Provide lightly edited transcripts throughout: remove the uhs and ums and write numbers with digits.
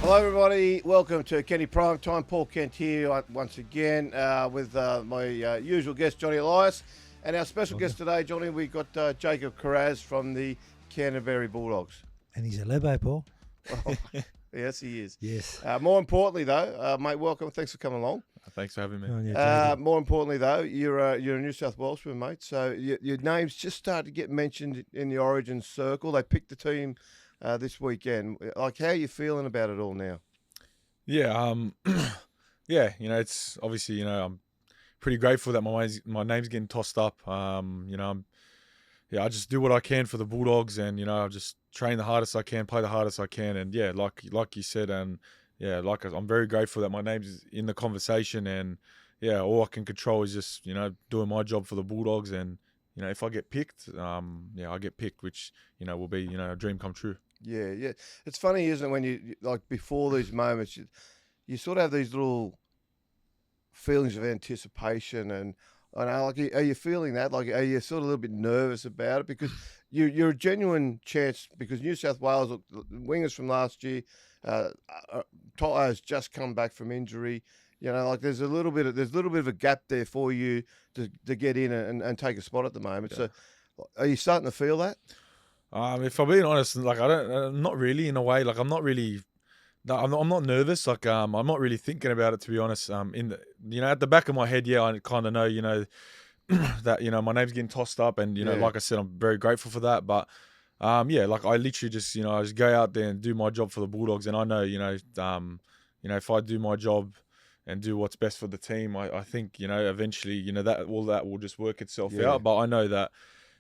Hello, everybody. Welcome to Kenty Prime Time. Paul Kent here once again with my usual guest, Johnny Elias. And our special guest today, Johnny, we've got Jacob Kiraz from the Canterbury Bulldogs. And he's a Lebo, Paul. Oh, yes, he is. Yes. More importantly, though, mate, welcome. Thanks for coming along. Thanks for having me. Oh, yeah, More importantly, though, you're a New South Welshman, mate. So your name's just started to get mentioned in the Origin circle. They picked the team this weekend. Like, how are you feeling about it all now? Yeah, yeah. It's obviously, I'm pretty grateful that my name's getting tossed up. I just do what I can for the Bulldogs, and I just train the hardest I can, play the hardest I can, and yeah, like you said, and yeah, I'm very grateful that my name's in the conversation, and yeah, all I can control is just doing my job for the Bulldogs, and if I get picked, I get picked, which will be a dream come true. Yeah. It's funny, isn't it, when you like before these moments, you sort of have these little feelings of anticipation, and I know, like, are you feeling that? Like, are you sort of a little bit nervous about it? Because you're a genuine chance, because New South Wales, wingers from last year, To'o's just come back from injury. Like there's a little bit of a gap there for you to get in and take a spot at the moment. Yeah. So, are you starting to feel that? If I'm being honest, like I'm not really, in a way. Like I'm not nervous. Like I'm not really thinking about it, to be honest. At the back of my head, yeah, I kind of know, that my name's getting tossed up, and like I said, I'm very grateful for that. But like I literally just I just go out there and do my job for the Bulldogs, and I know if I do my job and do what's best for the team, I think eventually that will just work itself out. But I know that.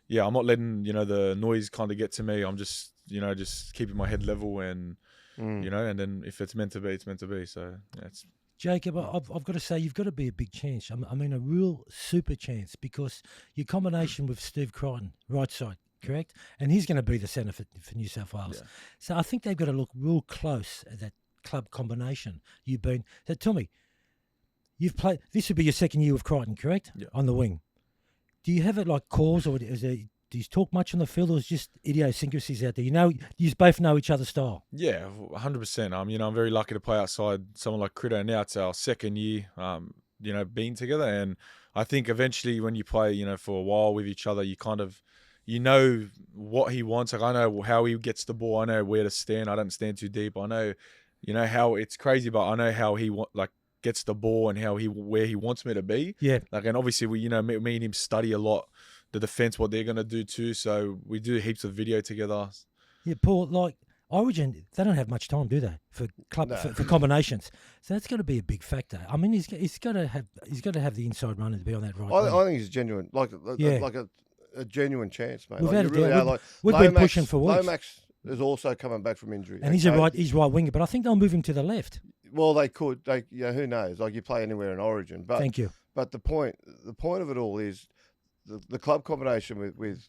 Yeah, I'm not letting the noise kind of get to me. I'm just just keeping my head level, and and then if it's meant to be, it's meant to be. So yeah, it's. Jacob, I've got to say, you've got to be a big chance. I mean, a real super chance, because your combination with Steve Crichton, right side, correct? And he's going to be the centre for New South Wales. Yeah. So I think they've got to look real close at that club combination. So tell me, you've played, this would be your second year with Crichton, correct? Yeah. On the wing. Do you have it like calls, or do you talk much on the field, or is just idiosyncrasies out there? You both know each other's style. Yeah, 100%. I'm very lucky to play outside someone like Crichton. Now it's our second year, being together, and I think eventually when you play, for a while with each other, you kind of, what he wants. Like I know how he gets the ball. I know where to stand. I don't stand too deep. I know, how it's crazy, but I know how he gets the ball and where he wants me to be. Yeah. And obviously we, me and him study a lot the defense, what they're going to do too. So we do heaps of video together. Yeah, Paul, like Origin, they don't have much time, do they, for for combinations? So that's got to be a big factor. I mean, he's got to have the inside runner to be on that right. I think he's genuine, like a genuine chance, mate. Without really a doubt, we've been pushing for weeks. Lomax is also coming back from injury, and he's right winger, but I think they'll move him to the left. Well, they could. Who knows? Like, you play anywhere in Origin, but thank you. But the point of it all is the club combination with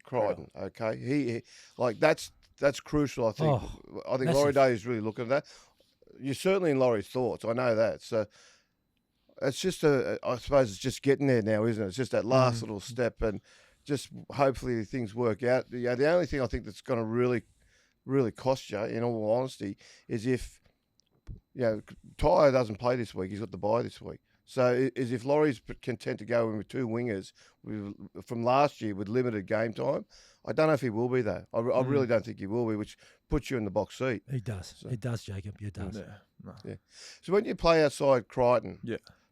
Crichton. Yeah. Okay, he like that's crucial. I think. I think Laurie Day is really looking at that. You're certainly in Laurie's thoughts. I know that. So it's just I suppose it's just getting there now, isn't it? It's just that last little step, and just hopefully things work out. Yeah, the only thing I think that's going to really, really cost you, in all honesty, is if. To'o doesn't play this week. He's got the bye this week. So is if Laurie's content to go in with two wingers from last year with limited game time, I don't know if he will be, though. I really don't think he will be, which puts you in the box seat. He does. So. It does, Jacob. It does. Yeah. No. Yeah. So when you play outside Crichton,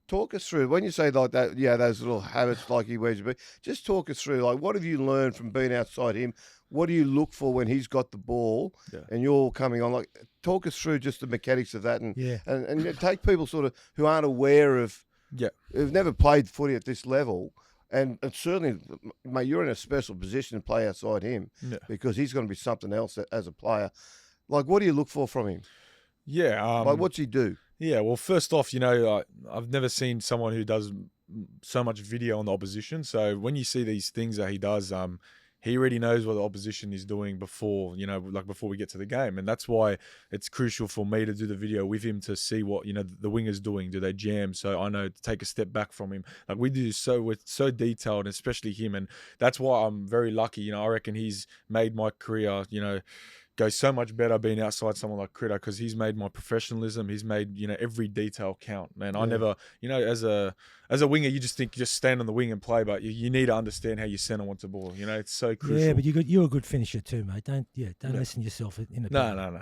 talk us through, when you say like that, those little habits like he wears, just talk us through, like, what have you learned from being outside him? What do you look for when he's got the ball and you're coming on? Like, talk us through just the mechanics of that, and take people sort of who aren't aware of, who've never played footy at this level, and certainly, mate, you're in a special position to play outside him because he's going to be something else as a player. Like, what do you look for from him? Yeah. Like, what's he do? Yeah, well, first off, I've never seen someone who does so much video on the opposition. So when you see these things that he does, he already knows what the opposition is doing before, before we get to the game. And that's why it's crucial for me to do the video with him to see what, the winger's doing. Do they jam? So I know to take a step back from him. Like, we're so detailed, especially him. And that's why I'm very lucky. I reckon he's made my career, goes so much better being outside someone like Critter, because he's made my professionalism. He's made, you know, every detail count, man. I never, you know, as a winger, you just think you just stand on the wing and play, but you need to understand how your center wants the ball. You know, it's so crucial. Yeah, but you're a good finisher too, mate. Don't listen yourself in the No. Yeah.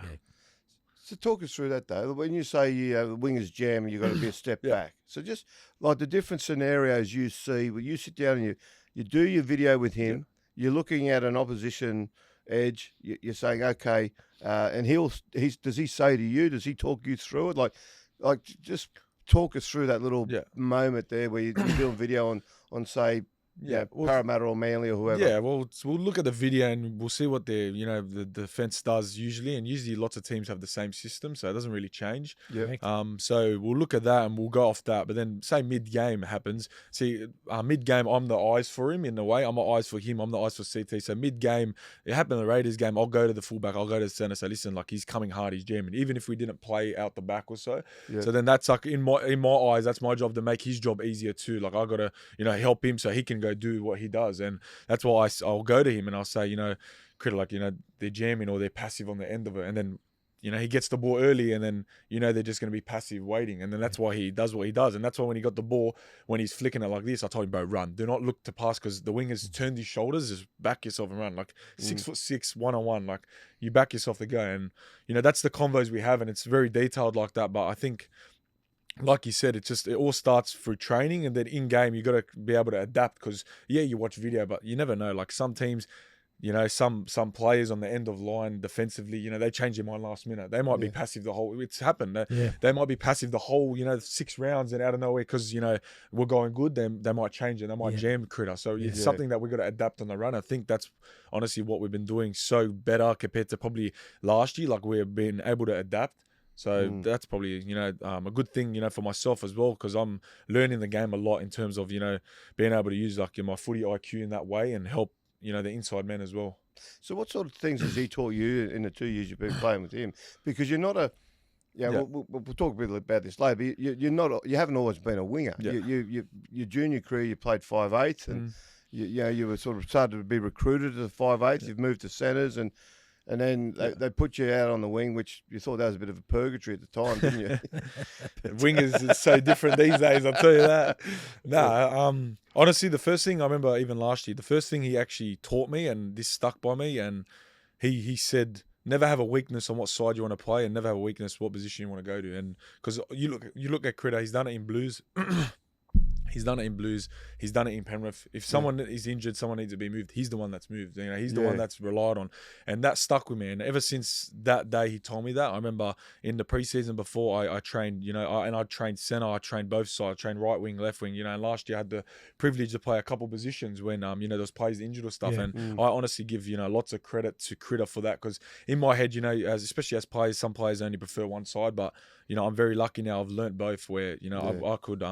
So talk us through that, though. When you say the wingers jam and you've got to be a step back. So just like the different scenarios you see, where you sit down and you do your video with him, you're looking at an opposition edge, you're saying, okay, and does he say to you, does he talk you through it? Like just talk us through that little moment there where you're doing video on say, Parramatta or Manly or whoever. Yeah, well, we'll look at the video and we'll see what the defense does usually, and usually lots of teams have the same system, so it doesn't really change. Yeah. So we'll look at that and we'll go off that. But then say mid game happens. See, mid game I'm the eyes for him in a way. I'm the eyes for him. I'm the eyes for CT. So mid game, it happened in the Raiders game. I'll go to the fullback. I'll go to the center. Say, listen, like he's coming hard. He's jamming. Even if we didn't play out the back or so. Yeah. So then that's like in my eyes, that's my job to make his job easier too. Like I gotta help him so he can go do what he does, and that's why I'll go to him and I'll say, Critter, like they're jamming or they're passive on the end of it, and then he gets the ball early, and then they're just going to be passive waiting, and then that's why he does what he does, and that's why when he got the ball, when he's flicking it like this, I told him, bro, run, do not look to pass, because the wingers turned his shoulders, just back yourself and run, like 6'6", 1-on-1, like you back yourself to go, and that's the convos we have, and it's very detailed like that, but I think, like you said, it all starts through training, and then in game you got to be able to adapt, because you watch video, but you never know. Like some teams, some players on the end of line defensively, they change their mind last minute. They might be passive the whole. It's happened. They might be passive the whole 6 rounds, and out of nowhere, because we're going good, they might change it. They might jam Critter. So it's something that we got to adapt on the run. I think that's honestly what we've been doing so better compared to probably last year. Like we've been able to adapt. So that's probably, a good thing, for myself as well, because I'm learning the game a lot in terms of, being able to use like my footy IQ in that way and help, the inside men as well. So what sort of things has he taught you in the 2 years you've been playing with him? Because you're not a, we'll talk a bit about this later, but you haven't always been a winger. Yeah. Your junior career, you played 5'8", and you were sort of started to be recruited as a 5'8". You've moved to centres, and then they put you out on the wing, which you thought that was a bit of a purgatory at the time, didn't you? Wingers is so different these days, I'll tell you that. Honestly, the first thing I remember, even last year, the first thing he actually taught me, and this stuck by me, and he said, never have a weakness on what side you want to play, and never have a weakness what position you want to go to. And because you look at Critter, he's done it in Blues. He's done it in Blues. He's done it in Penrith. If someone is injured, someone needs to be moved, he's the one that's moved. He's the one that's relied on. And that stuck with me. And ever since that day he told me that, I remember in the preseason before I trained, I trained centre, I trained both sides, I trained right wing, left wing, and last year I had the privilege to play a couple positions when, those players injured or stuff. And I honestly give, lots of credit to Critter for that, because in my head, especially as players, some players only prefer one side, but, I'm very lucky now I've learnt both where, I could,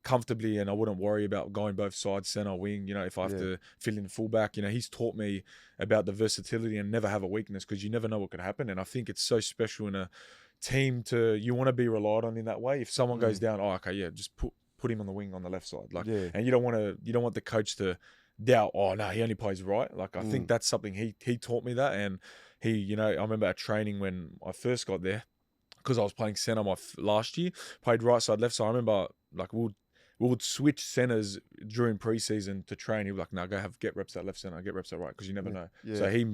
comfortably, and I wouldn't worry about going both sides, centre, wing, if I have to fill in fullback. He's taught me about the versatility and never have a weakness, because you never know what could happen. And I think it's so special in a team you want to be relied on in that way. If someone goes down, just put him on the wing on the left side. And you don't want the coach to doubt, he only plays right. Like I think that's something he taught me that. And he, I remember at training when I first got there, because I was playing centre last year, played right side, left side. I remember like we would switch centres during preseason to train. He'd be like, "No, get reps at left centre, get reps at right," because you never know. Yeah. So he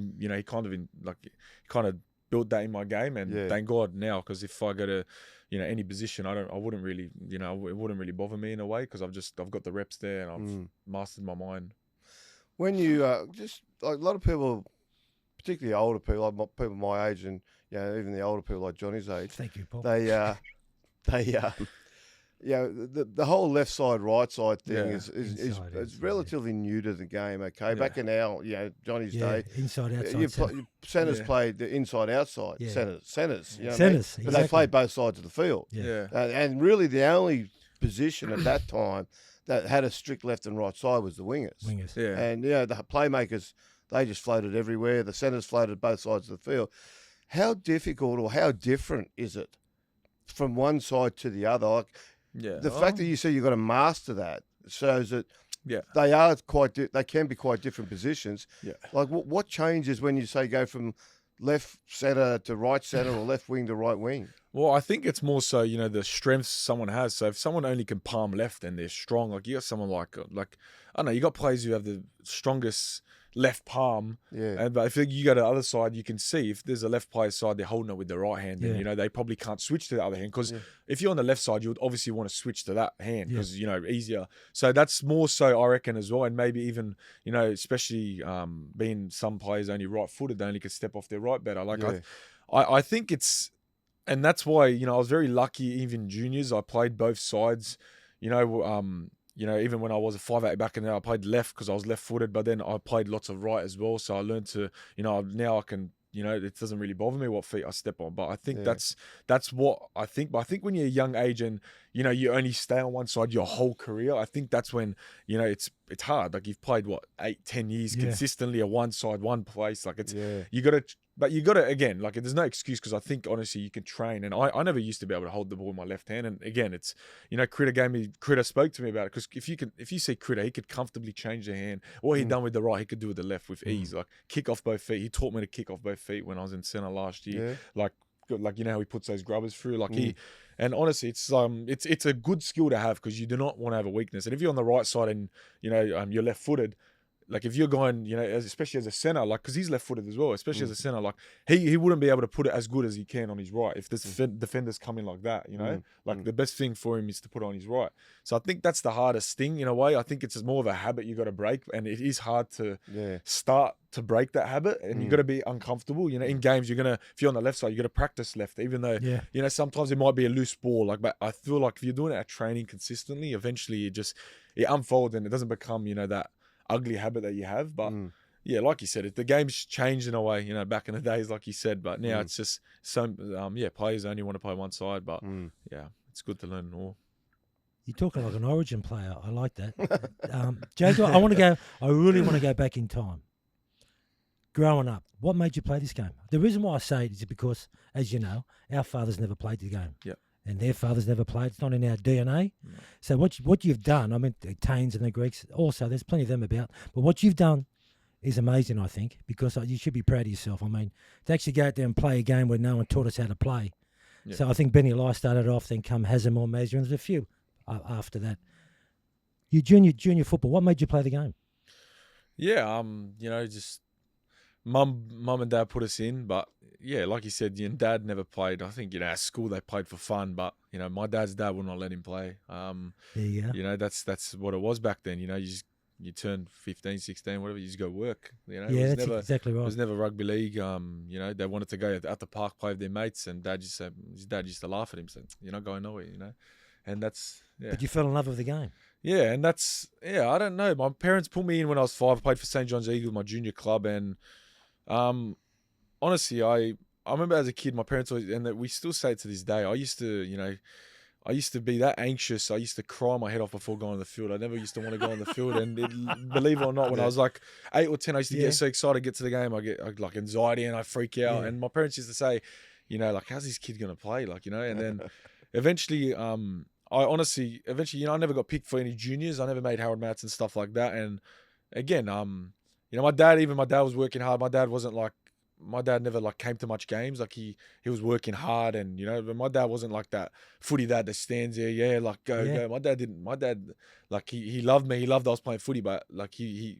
kind of built that in my game, and thank God now, because if I go to, any position, I wouldn't really, it wouldn't really bother me in a way, because I've got the reps there and I've mastered my mind. When you just like a lot of people, particularly older people, like people my age, and even the older people like Johnny's age. Thank you, Paul. The whole left side, right side thing is relatively new to the game. Okay, back in our Johnny's day, inside outside. Centers played the inside outside. Centers. Centers, exactly. But they played both sides of the field. And really the only position at that time that had a strict left and right side was the wingers. And the playmakers, they just floated everywhere. The centers floated both sides of the field. How difficult or how different is it from one side to the other? Like, the fact that you say you've got to master that shows that they are they can be quite different positions. Like what changes when you say go from left centre to right centre or left wing to right wing? Well, I think it's more so, the strengths someone has. So if someone only can palm left and they're strong, like you got someone like I don't know, you got players who have the strongest left palm. Yeah. But if you go to the other side, you can see if there's a left player side, they're holding it with the right hand. Yeah. And, they probably can't switch to the other hand because if you're on the left side, you would obviously want to switch to that hand because, easier. So that's more so, I reckon, as well. And maybe even, especially being some players only right-footed, they only can step off their right better. Like I think it's... And that's why, I was very lucky, even juniors, I played both sides, even when I was a 5'8" back in there, I played left because I was left-footed, but then I played lots of right as well. So I learned to, now I can, it doesn't really bother me what feet I step on. But I think that's what I think. But I think when you're a young age and, you only stay on one side your whole career, I think that's when, it's hard. Like you've played, 8-10 years consistently at one side, one place. Like it's, But you got to, again, like there's no excuse because I think, honestly, you can train. And I never used to be able to hold the ball in my left hand. And again, it's, Critter spoke to me about it because if you see Critter, he could comfortably change the hand. What he'd done with the right, he could do with the left with ease. Like kick off both feet. He taught me to kick off both feet when I was in centre last year. Like how he puts those grubbers through. Like and honestly, it's a good skill to have because you do not want to have a weakness. And if you're on the right side and, you're left-footed, like if you're going, especially as a centre, like because he's left-footed as well, especially as a centre, like he wouldn't be able to put it as good as he can on his right if this defenders come in like that, Like the best thing for him is to put it on his right. So I think that's the hardest thing in a way. I think it's more of a habit you got to break, and it is hard to start to break that habit, and you got to be uncomfortable. In games, if you're on the left side, you got to practice left, even though sometimes it might be a loose ball. Like, but I feel like if you're doing it at training consistently, eventually it unfolds and it doesn't become that ugly habit that you have. But like you said, the game's changed in a way, back in the days, like you said, but now it's just players only want to play one side, but it's good to learn more. You're talking like an Origin player. I like that. Jago, I really want to go back in time. Growing up, what made you play this game? The reason why I say it is because, as you know, our fathers never played the game. Yeah. And their fathers never played. It's not in our DNA. No. So what you've done, I mean, the Tains and the Greeks also, there's plenty of them about. But what you've done is amazing, I think, because you should be proud of yourself. I mean, to actually go out there and play a game where no one taught us how to play. Yeah. So I think Benny Lai started off, then come Hazem or Mazur, and there's a few after that. You junior football, what made you play the game? Yeah, just mum and dad put us in, but yeah, like you said, dad never played. I think, at school they played for fun, but my dad's dad would not let him play. There you go. That's what it was back then. You turn 15, 16, whatever, you just go work. That's exactly right. It was never rugby league. They wanted to go at the park, play with their mates, and his dad used to laugh at him, saying, "You're not going nowhere," And that's But you fell in love with the game. Yeah, and that's I don't know. My parents put me in when I was 5. I played for St. John's Eagles, my junior club, and honestly, I remember as a kid, my parents always, and that we still say it to this day. I used to be that anxious. I used to cry my head off before going on the field. I never used to want to go on the field. And believe it or not, when I was like 8 or 10, I used to get so excited to get to the game. I get like anxiety and I freak out. And my parents used to say, like, how's this kid going to play? Like, and then eventually, I never got picked for any juniors. I never made Harold Mats and stuff like that. And again, my dad was working hard. My dad never like came to much games. Like he was working hard, and but my dad wasn't like that footy dad that stands there, go. My dad didn't. My dad, like he loved me. He loved I was playing footy, but like he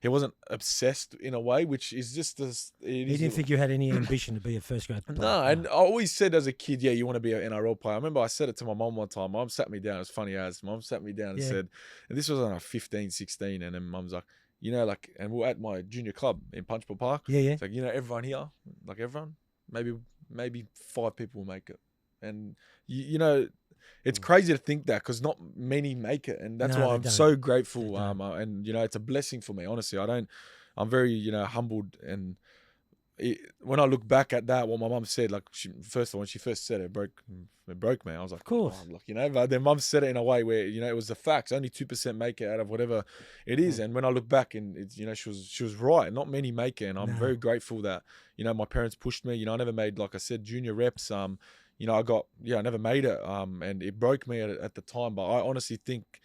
wasn't obsessed in a way, which is just he didn't think you had any ambition to be a first grade player. No, and I always said as a kid, you want to be an NRL player. I remember I said it to my mom one time. Mom sat me down. It was funny as mom sat me down and said, and this was when I was 15, 16, and then mom's like, and we're at my junior club in Punchbowl Park. Yeah. It's like, everyone here, like everyone, maybe 5 people will make it. And, it's crazy to think that because not many make it. And that's why I'm so grateful. And, it's a blessing for me, honestly. I'm very, humbled. And when I look back at that, what my mum said, like, when she first said it, it broke me. I was like, of course. Oh, like, but then mum said it in a way where, it was the facts. Only 2% make it out of whatever it is. And when I look back and it's, she was right. Not many make it. And I'm very grateful that, my parents pushed me. I never made, like I said, junior reps. I never made it. And it broke me at the time. But I honestly think,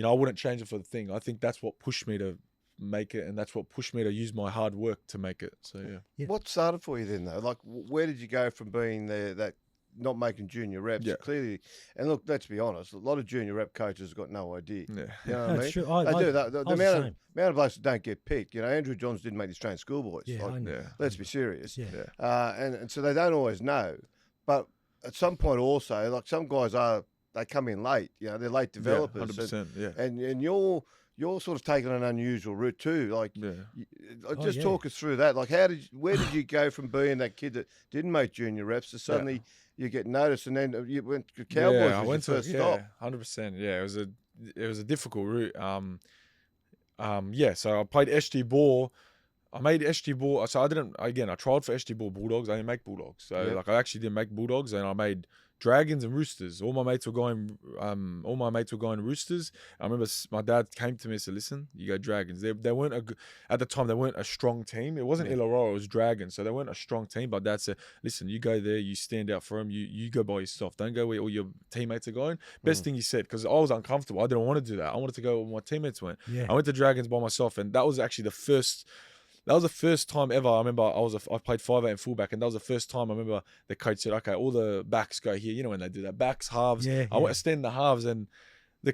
I wouldn't change it for the thing. I think that's what pushed me to, make it, and that's what pushed me to use my hard work to make it. So yeah. What started for you then, though? Like, where did you go from being there, that not making junior reps? Yeah. Clearly, and look, let's be honest, a lot of junior rep coaches have got no idea. Yeah. You know what I mean? True. They do. The I was amount of blokes that don't get picked. You know, Andrew Johns didn't make the Australian schoolboys. Yeah, Like, I know. Yeah. let's be serious. Yeah. And so they don't always know. But at some point also, like some guys they come in late. You know, they're late developers. 100%. Yeah. And you're sort of taking an unusual route too. Like, just talk us through that. Like, where did you go from being that kid that didn't make junior reps to suddenly you get noticed, and then you went to Cowboys? Yeah, I went to first stop. 100%. Yeah, it was a difficult route. So I played SG ball. I made SG ball. So I tried for SG ball Bulldogs. I didn't make Bulldogs. So like I actually didn't make Bulldogs, and I made Dragons and Roosters. All my mates were going Roosters. I remember my dad came to me and said, "Listen, you go Dragons." They weren't at the time. They weren't a strong team. It wasn't Illawarra, it was Dragons. So they weren't a strong team. But Dad said, "Listen, you go there. You stand out for them. You go by yourself. Don't go where all your teammates are going." Best thing he said, because I was uncomfortable. I didn't want to do that. I wanted to go where my teammates went. Yeah. I went to Dragons by myself, and that was actually the first. That was the first time ever. I remember I played 5'8" and fullback, and that was the first time I remember the coach said, "Okay, all the backs go here." You know when they do that, backs, halves. I went to stand in the halves, and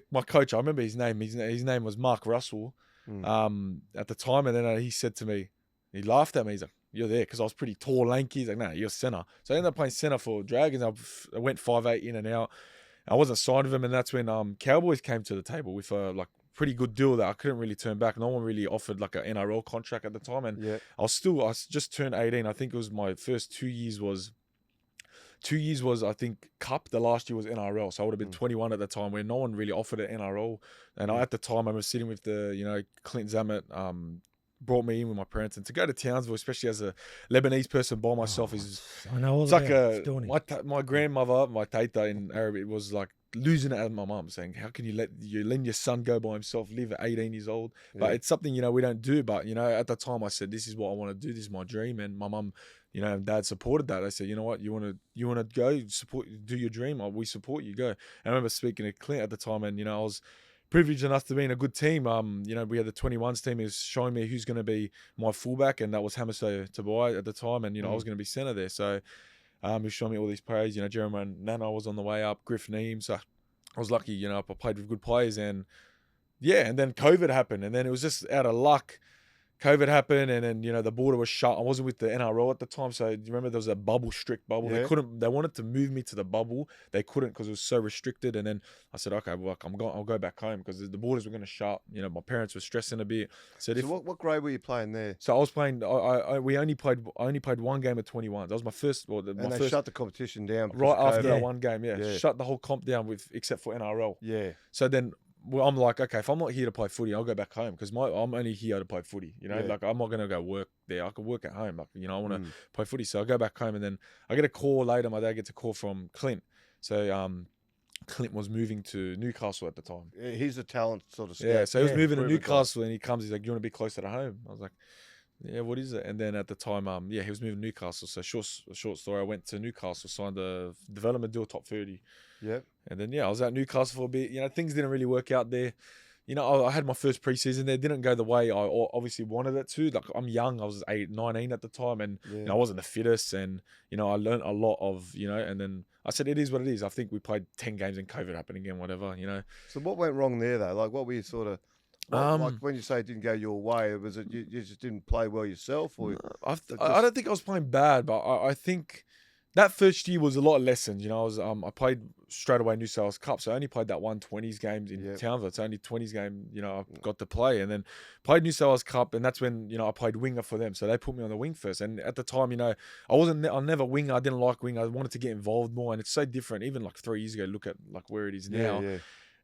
my coach, I remember his name. His name was Mark Russell, at the time, and then he said to me, he laughed at me. He's like, "You're there," because I was pretty tall, lanky. He's like, "No, you're centre." So I ended up playing centre for Dragons. I went 5'8" in and out. I wasn't signed with him, and that's when Cowboys came to the table with pretty good deal that I couldn't really turn back. No one really offered like an NRL contract at the time, and I just turned 18. I think it was my first 2 years was I think Cup. The last year was NRL, so I would have been 21 at the time, where no one really offered an NRL. And at the time I was sitting with Clint Zammit. Brought me in with my parents, and to go to Townsville, especially as a Lebanese person by myself, I know all it's like my grandmother, my tata in Arabic, was like losing it at my mum, saying, "How can you let your son go by himself, live at 18 years old?" But it's something we don't do. But at the time I said, "This is what I want to do. This is my dream," and my mum, and Dad supported that. They said, "You know what, you want to go do your dream? We support you. Go." And I remember speaking to Clint at the time, and I was privileged enough to be in a good team. We had the 21s team who's showing me who's going to be my fullback, and that was Hamiso Tabai at the time, and I was going to be centre there. So he showed me all these players. Jeremiah Nana was on the way up, Griff Neem. So I was lucky. I played with good players, and then COVID happened, and then it was just out of luck. COVID happened, and then the border was shut. I wasn't with the NRL at the time, so do you remember there was a strict bubble? Yeah. They wanted to move me to the bubble. They couldn't because it was so restricted. And then I said, "Okay, well, I'll go back home," because the borders were going to shut. My parents were stressing a bit. So what grade were you playing there? So I was playing. I only played one game of 21s. That was my first. They shut the competition down right after that one game. Yeah, shut the whole comp down except for NRL. Yeah. So then. Well, I'm like, okay, if I'm not here to play footy, I'll go back home, because I'm only here to play footy. Like I'm not gonna go work there. I can work at home. Like I want to play footy, so I go back home, and then I get a call later. My dad gets a call from Clint. So Clint was moving to Newcastle at the time. Yeah, he's a talent sort of. Yeah, so he was moving to Newcastle, and he comes. He's like, "You want to be closer to home?" I was like, "Yeah, what is it?" And then at the time, he was moving to Newcastle. So short story, I went to Newcastle, signed a development deal, top 30. Yep. And then I was at Newcastle for a bit. Things didn't really work out there. I had my first preseason there. Didn't go the way I obviously wanted it to. Like, I'm young. I was 19 at the time, and I wasn't the fittest. And I learned a lot of And then I said, it is what it is. I think we played 10 games and COVID happened again. Whatever. So what went wrong there though? Like, what were you sort of? Like when you say it didn't go your way, was it you just didn't play well yourself? Or I don't think I was playing bad, but I think that first year was a lot of lessons. I played straight away New South Wales Cup, so I only played that 120s games in Townsville. It's only 20s game, I got to play, and then played New South Wales Cup, and that's when I played winger for them. So they put me on the wing first, and at the time, I never winger. I didn't like winger. I wanted to get involved more, and it's so different. Even like 3 years ago, look at like where it is now,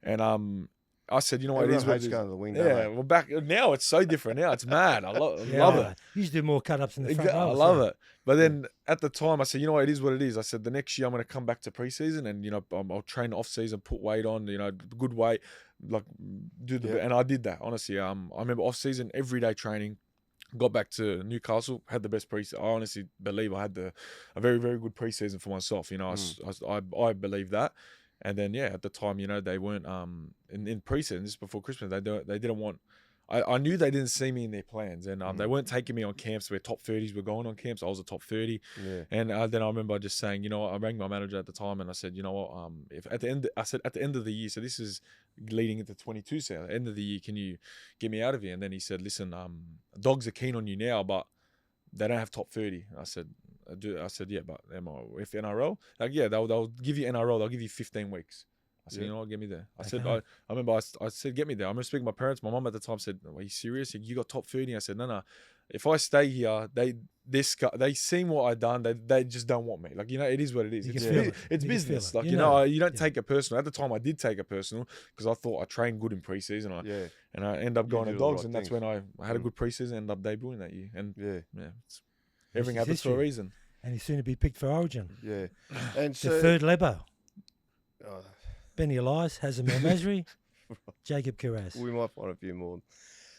and I said, you know what, it is what it is. Going to the wing, well, back now it's so different. Now it's mad. I love it. You used to do more cut-ups in the front row. I love it. But then at the time, I said, you know what, it is what it is. I said, the next year I'm going to come back to preseason, and I'll train off season, put weight on, good weight, like and I did that. Honestly, I remember off season, everyday training. Got back to Newcastle, had the best preseason. I honestly believe I had a very, very good preseason for myself. I believe that. And then at the time, they weren't in preseason, just before Christmas, they didn't want I knew they didn't see me in their plans, and they weren't taking me on camps where top 30s were going on camps. I was a top 30, and then I remember just saying, you know what, I rang my manager at the time and I said, you know what, if at the end, I said at the end of the year, so this is leading into 22, so at the end of the year, can you get me out of here? And then he said, listen, Dogs are keen on you now, but they don't have top 30. I said, yeah, but if NRL, like, yeah, they'll give you NRL, they'll give you 15 weeks. I said, you know what, get me there. I said, I remember I said, get me there. I remember speaking to my parents. My mom at the time said, are you serious? You got top 30? I said, no. If I stay here, they seen what I done. They just don't want me. Like, you know, it is what it is. It's business. Like, you know, you don't take it personal. At the time, I did take it personal because I thought I trained good in preseason. And I ended up going to Dogs, and that's when I had a good preseason and ended up debuting that year. And everything happens for a reason. And he's soon to be picked for Origin. Yeah. And so, the third Lebo. Benny Elias, Hazem El Masri, Jacob Kiraz. We might find a few more.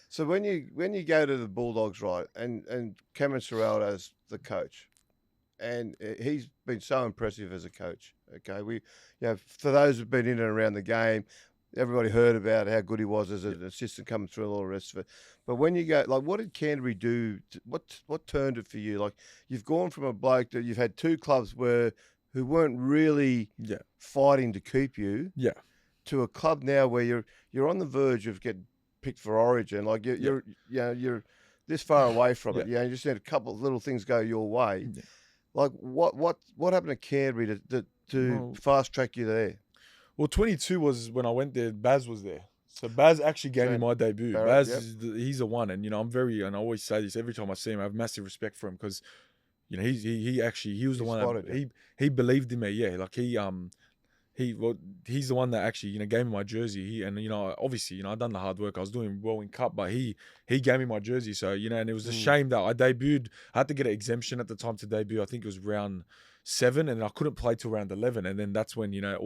So when you go to the Bulldogs, right, and Cameron Ciraldo's the coach, and he's been so impressive as a coach. Okay, for those who've been in and around the game, everybody heard about how good he was as an assistant coming through and all the rest of it. But when you go, like, what did Canterbury do? What turned it for you? Like, you've gone from a bloke that you've had two clubs who weren't really fighting to keep you, to a club now where you're on the verge of getting picked for Origin. Like, you're this far away from it. You just need a couple of little things go your way. Like, what happened to Canterbury to fast track you there? Well, 22 was when I went there. Baz was there. So Baz actually gave me my debut. Barrett, Baz, he's the one. And, you know, and I always say this every time I see him, I have massive respect for him because, you know, he was the one that he believed in me. Yeah. Like he's the one that actually, you know, gave me my jersey. And, you know, obviously, you know, I'd done the hard work. I was doing well in Cup, but he gave me my jersey. So, you know, and it was a shame that I debuted. I had to get an exemption at the time to debut. I think it was round 7, and I couldn't play till round 11, and then that's when, you know,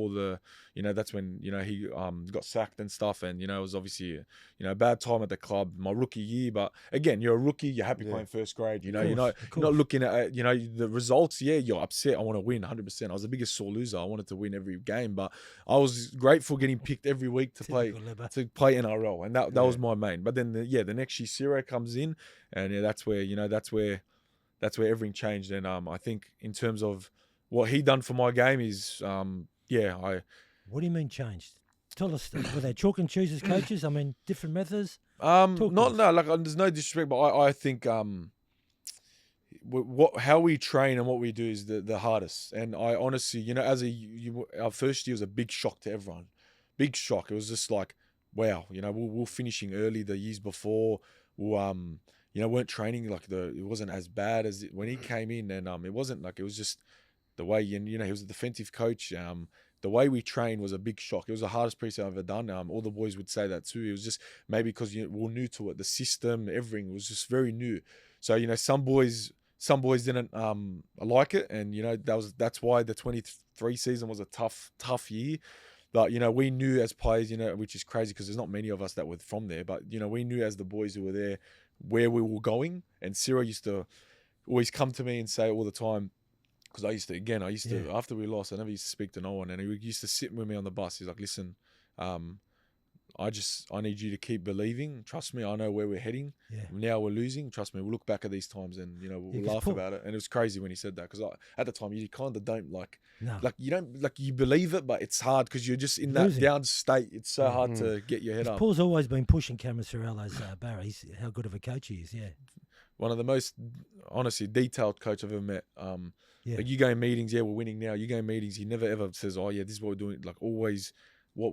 that's when, you know, he got sacked and stuff, and, you know, it was obviously, you know, a bad time at the club, my rookie year. But again, you're a rookie, you're happy playing first grade, you know, you're not looking at, you know, the results. Yeah, you're upset. I want to win 100%. I was the biggest sore loser. I wanted to win every game, but I was grateful getting picked every week to play NRL, and that was my main. But then the next year Ciro comes in, and that's where, you know, that's where everything changed. And I think in terms of what he done for my game is, What do you mean changed? Tell us, were they chalk and choose as coaches? I mean, different methods? There's no disrespect, but I think how we train and what we do is the hardest. And I honestly, you know, our first year was a big shock to everyone. Big shock. It was just like, wow, you know, we're finishing early the years before. You know, weren't training like it wasn't as bad as when he came in, and it wasn't like, it was just the way, you know, he was a defensive coach. The way we trained was a big shock. It was the hardest preseason I've ever done. All the boys would say that too. It was just maybe because, you know, we were new to it, the system, everything was just very new. So, you know, some boys didn't like it, and, you know, that's why the 23 season was a tough year. But, you know, we knew as players, you know, which is crazy because there's not many of us that were from there, but, you know, we knew as the boys who were there where we were going. And Ciro used to always come to me and say all the time, because I used to, after we lost, I never used to speak to no one, and he used to sit with me on the bus. He's like, listen, I need you to keep believing. Trust me, I know where we're heading. Now we're losing. Trust me, we'll look back at these times and, you know, we'll laugh about it. And it was crazy when he said that, because at the time you kind of don't you believe it, but it's hard because you're just in that down state. It's so hard to get your head up. Paul's always been pushing Cameron Ciraldo's Barra. He's how good of a coach he is. One of the most, honestly, detailed coach I've ever met. Like, you go in meetings, we're winning now. You go in meetings, he never ever says, oh yeah, this is what we're doing. Like, always what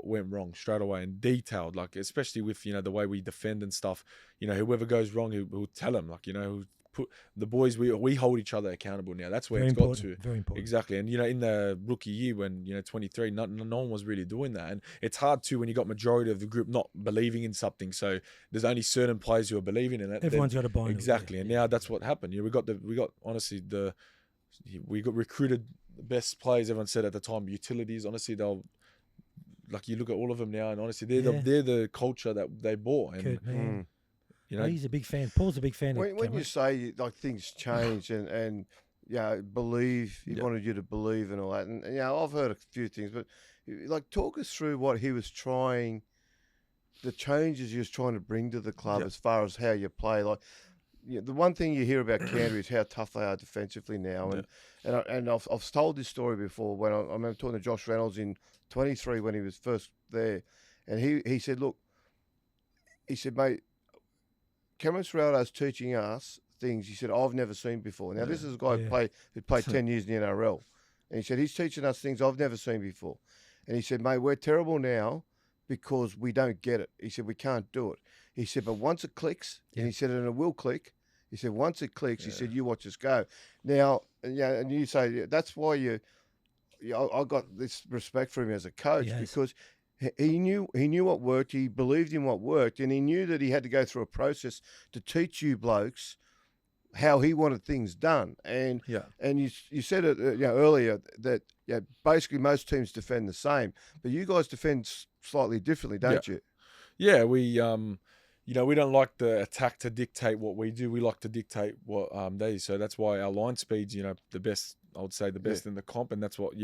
went wrong straight away, and detailed, like, especially with, you know, the way we defend and stuff. You know, whoever goes wrong, he'll tell him, like, you know, put the boys, we hold each other accountable now. That's where it's got to. Very important. Exactly. And, you know, in the rookie year when, you know, 23, no one was really doing that. And it's hard too when you got majority of the group not believing in something. So there's only certain players who are believing in it. Everyone's got to buy into it. Exactly. And now that's what happened. You know, we got recruited the best players. Everyone said at the time, utilities. Honestly, they'll, like, you look at all of them now, and honestly, they're the culture that they bought. And you know, he's a big fan. Paul's a big fan. When you say, like, things change and believe, he wanted you to believe and all that, and, you know, I've heard a few things, but, like, talk us through what he was trying the changes you're trying to bring to the club as far as how you play. Like, the one thing you hear about Canterbury is how tough they are defensively now. And I've told this story before when I remember talking to Josh Reynolds in 23 when he was first there. And he said, look, he said, mate, Cameron Ciraldo's teaching us things he said I've never seen before. Now, this is a guy who played 10 years in the NRL. And he said, he's teaching us things I've never seen before. And he said, mate, we're terrible now because we don't get it. He said, we can't do it. He said, but once it clicks, and he said, and it will click. He said, once it clicks, he said, you watch us go. Now, and you say, that's why I got this respect for him as a coach because he knew what worked. He believed in what worked, and he knew that he had to go through a process to teach you blokes how he wanted things done. And you said it earlier that basically most teams defend the same, but you guys defend slightly differently, don't you? Yeah, we we don't like the attack to dictate what we do. We like to dictate what they do. So that's why our line speed's the best. I would say the best in the comp, and that's what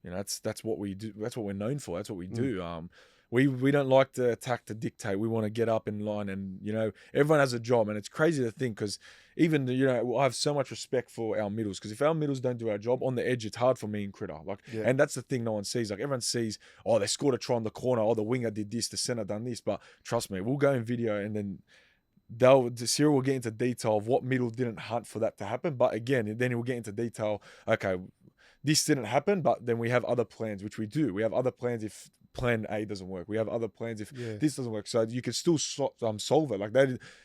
that's what we do. That's what we're known for. That's what we do. We don't like the attack to dictate. We want to get up in line, and everyone has a job, and it's crazy to think because even I have so much respect for our middles because if our middles don't do our job on the edge, it's hard for me and Critter. And that's the thing no one sees. Like everyone sees, oh, they scored a try on the corner, oh, the winger did this, the center done this, but trust me, we'll go in video and then Cyril will get into detail of what middle didn't hunt for that to happen. But again, then he'll get into detail. Okay, this didn't happen, but then we have other plans, which we do. We have other plans if plan A doesn't work. We have other plans if this doesn't work. So you can still solve it. Like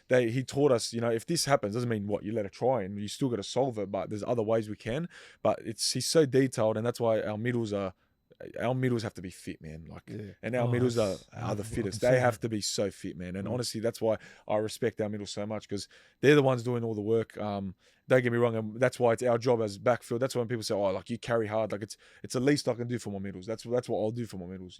he taught us, if this happens, doesn't mean what you let it try and you still got to solve it. But there's other ways we can. But he's so detailed, and that's why our middles have to be fit, man. And our middles are the fittest. They have to be so fit, man. And honestly, that's why I respect our middles so much because they're the ones doing all the work. Don't get me wrong, and that's why it's our job as backfield. That's why when people say, "Oh, you carry hard," it's the least I can do for my middles. That's what I'll do for my middles.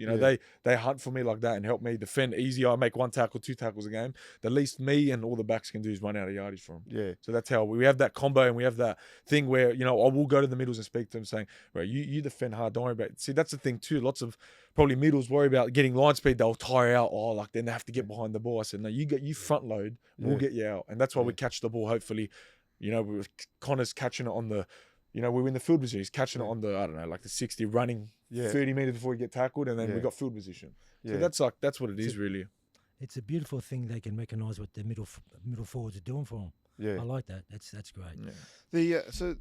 They hunt for me like that and help me defend easier. I make 1 tackle, 2 tackles a game. The least me and all the backs can do is run out of yardage for them. Yeah. So that's how we have that combo, and we have that thing where I will go to the middles and speak to them, saying, "Right, you defend hard. Don't worry about it." See, that's the thing too. Lots of probably middles worry about getting line speed. They'll tire out. Then they have to get behind the ball. I said, "No, you front load. We'll get you out," and that's why we catch the ball. Hopefully. Connor's catching it on the, we're in the field position. He's catching it on the, I don't know, like the 60, running 30 meters before we get tackled, and then we got field position. So that's what it is, really. It's a beautiful thing they can recognise what the middle forwards are doing for them. Yeah, I like that. That's great. Yeah. So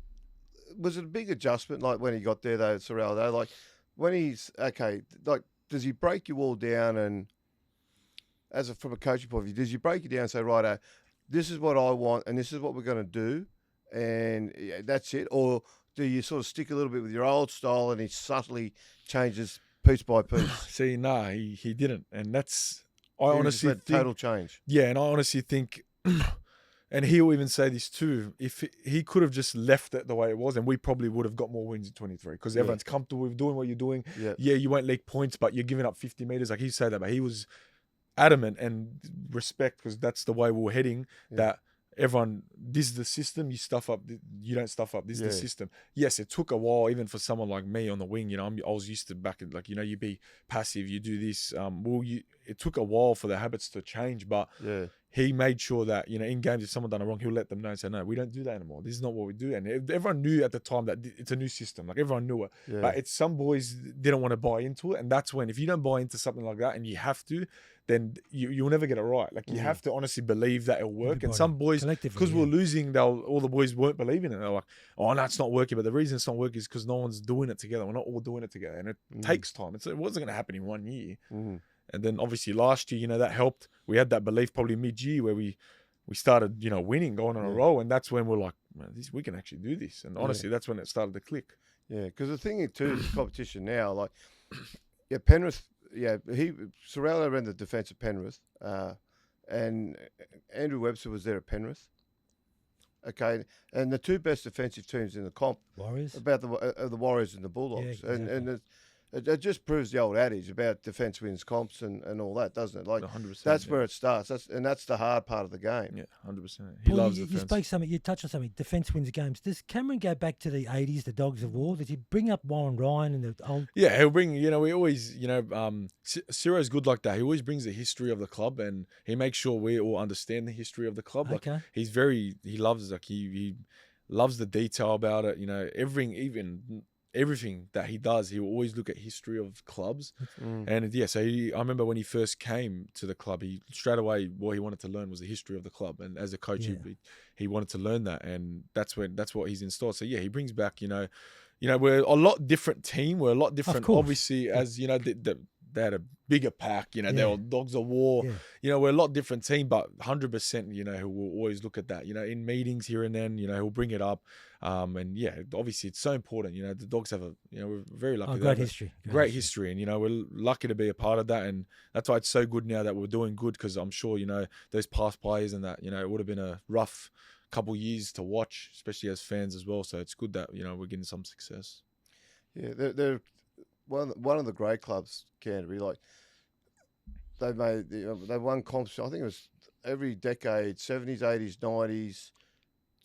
was it a big adjustment, like when he got there though, Ciraldo? Like when he's does he break you all down and from a coaching point of view, does he break you down and say, right, this is what I want, and this is what we're going to do, and that's it? Or do you sort of stick a little bit with your old style, and he subtly changes piece by piece? See, nah, he didn't, and that's I honestly think total change. Yeah, and I honestly think, and he'll even say this too. If he could have just left it the way it was, and we probably would have got more wins in 23 because everyone's comfortable with doing what you're doing. Yeah, you won't leak points, but you're giving up 50 meters. Like he said that, but he was adamant and respect because that's the way we're heading. That everyone, this is the system. You stuff up, you don't stuff up. This is the system. Yes, it took a while, even for someone like me on the wing. I was used to back at you be passive, you do this. It took a while for the habits to change, but he made sure that in games if someone done it wrong, he'll let them know and say, no, we don't do that anymore. This is not what we do. And everyone knew at the time that it's a new system. Like everyone knew it, but it's some boys didn't want to buy into it, and that's when if you don't buy into something like that and you have to, then you'll never get it right. Like you have to honestly believe that it'll work. And some boys, because we're losing, all the boys weren't believing it. They're like, oh no, it's not working. But the reason it's not working is because no one's doing it together. We're not all doing it together, and it takes time. It wasn't going to happen in 1 year. And then obviously last year, that helped. We had that belief probably mid-year where we started, winning, going on a roll, and that's when we're like, man, we can actually do this. And honestly, that's when it started to click. Yeah, because the thing too is competition now. Like, Penrith. Yeah, Ciraldo ran the defence at Penrith, and Andrew Webster was there at Penrith. Okay, and the two best defensive teams in the comp, Warriors, about the Warriors and the Bulldogs, exactly. it just proves the old adage about defence wins comps and all that, doesn't it? Like 100%, that's where it starts. That's the hard part of the game. Yeah, 100%. He Paul, loves you defense. spoke something. You touched on something. Defense wins games. Does Cameron go back to the '80s, the Dogs of War? Does he bring up Warren Ryan and the old? Yeah, he'll bring. We always, Ciro's good like that. He always brings the history of the club, and he makes sure we all understand the history of the club. Like Okay. he loves he loves the detail about it. Everything that he does, he will always look at history of clubs. And yeah, so I remember when he first came to the club, he straight away what he wanted to learn was the history of the club. And as a coach, he wanted to learn that, and that's what he's installed. So yeah, he brings back, we're a lot different team. We're a lot different, obviously, as they had a bigger pack. They were Dogs of War. Yeah. We're a lot different team, but 100%, he will always look at that. In meetings here and then, he'll bring it up. And yeah, obviously it's so important. The Dogs have we're very lucky. Great history. Great history, and we're lucky to be a part of that. And that's why it's so good now that we're doing good, because I'm sure those past players and that it would have been a rough couple years to watch, especially as fans as well. So it's good that we're getting some success. Yeah, they're one of the great clubs, Canterbury. Like they won comps. I think it was every decade: 70s, 80s, 90s,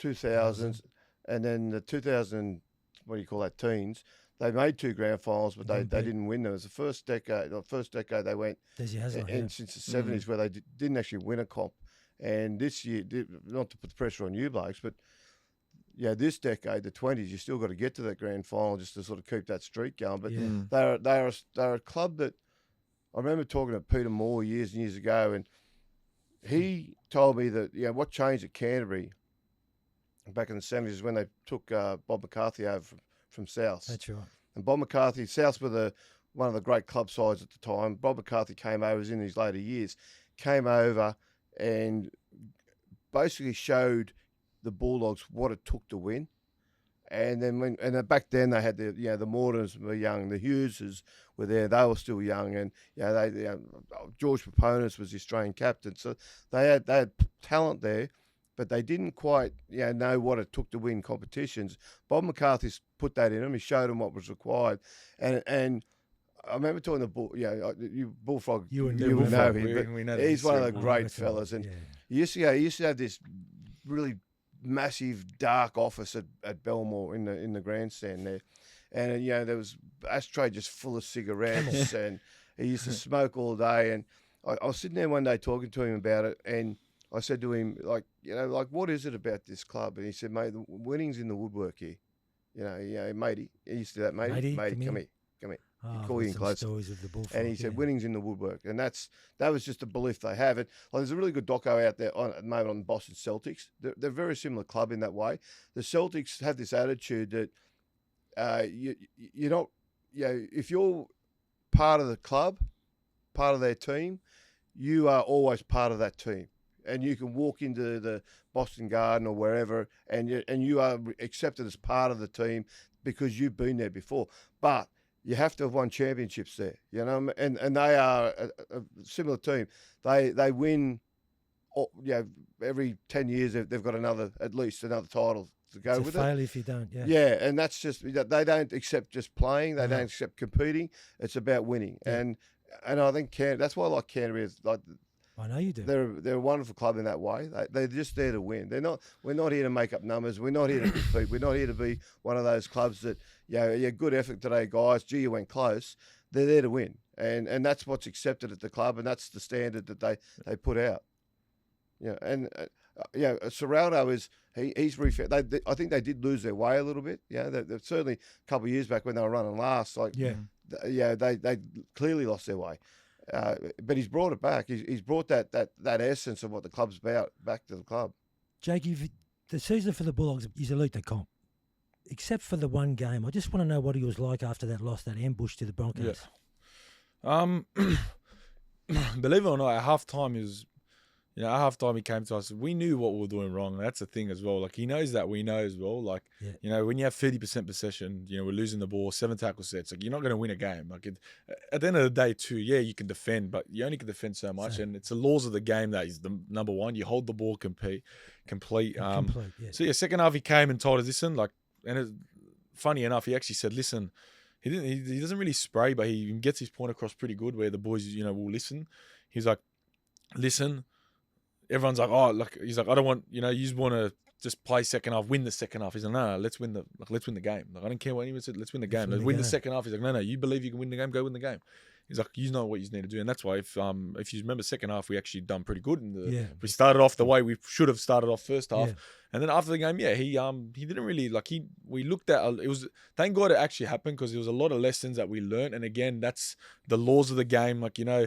2000s, and then the 2000. What do you call that? Teens. They made 2 grand finals, but they didn't win them. It was the first decade. The first decade they went, and since the 70s, where they didn't actually win a comp. And this year, not to put the pressure on you blokes, but yeah, this decade, the 20s, you still got to get to that grand final just to sort of keep that streak going. But they're a club that I remember talking to Peter Moore years and years ago, and he told me that what changed at Canterbury back in the 70s is when they took Bob McCarthy over from South. That's right. And Bob McCarthy, South were one of the great club sides at the time. Bob McCarthy came over, was in his later years, came over and basically showed the Bulldogs what it took to win. And then back then they had the Mortons were young, the Hugheses were there, they were still young, and George Paponis was the Australian captain, so they had talent there, but they didn't quite know what it took to win competitions. Bob McCarthy's put that in them. He showed them what was required, and I remember talking to you Bullfrog. You would know him, but he's one of the great fellas, and he used to have this really massive dark office at Belmore in the grandstand there, and there was ashtray just full of cigarettes, and he used to smoke all day. And I was sitting there one day talking to him about it, and I said to him, what is it about this club? And he said, mate, the winning's in the woodwork here. Matey, he used to do that, matey, come here. He'd call you in close. And he said, winning's in the woodwork. And that was just a belief they have. And there's a really good doco out there at the moment on Boston Celtics. They're a very similar club in that way. The Celtics have this attitude that you're not, if you're part of the club, part of their team, you are always part of that team. And you can walk into the Boston Garden or wherever, and you are accepted as part of the team because you've been there before. But you have to have won championships there, and they are a similar team. They win, every 10 years they've got at least another title to go with it. Fail if you don't, Yeah, and that's just, they don't accept just playing. They don't accept competing. It's about winning, and I think that's why I like Canterbury. I know you do. They're a wonderful club in that way. They're just there to win. We're not here to make up numbers. We're not here to compete. We're not here to be one of those clubs that, good effort today, guys. Gee, you went close. They're there to win, and that's what's accepted at the club, and that's the standard that they put out. Ciraldo is he's refound. I think they did lose their way a little bit. They're certainly a couple of years back when they were running last. They clearly lost their way. But he's brought it back. He's brought that essence of what the club's about back to the club. Jake, the season for the Bulldogs is elite the comp, except for the one game. I just want to know what he was like after that loss, that ambush to the Broncos. Believe it or not, at halftime at halftime he came to us. We knew what we were doing wrong. That's the thing as well. Like, he knows that we know as well. Like, when you have 30% possession, we're losing the ball, 7 tackle sets. Like, you're not going to win a game. Like, at the end of the day, too, you can defend, but you only can defend so much. And it's the laws of the game that is the number one. You hold the ball complete. So second half he came and told us, listen, funny enough, he actually said, listen, he doesn't really spray, but he gets his point across pretty good where the boys, you know, will listen. He's like, listen. Everyone's like, oh, like he's like, I don't want, you know, you just want to just play second half, win the second half. He's like, no, let's win the game. Like, I don't care what anyone said, let's win the game. Let's win the second half. He's like, no, you believe you can win the game, go win the game. He's like, you know what you need to do, and that's why if you remember second half, we actually done pretty good. We started off the way we should have started off first half, and then after the game, he didn't really like we looked at it was thank God it actually happened because there was a lot of lessons that we learned, and again that's the laws of the game, like you know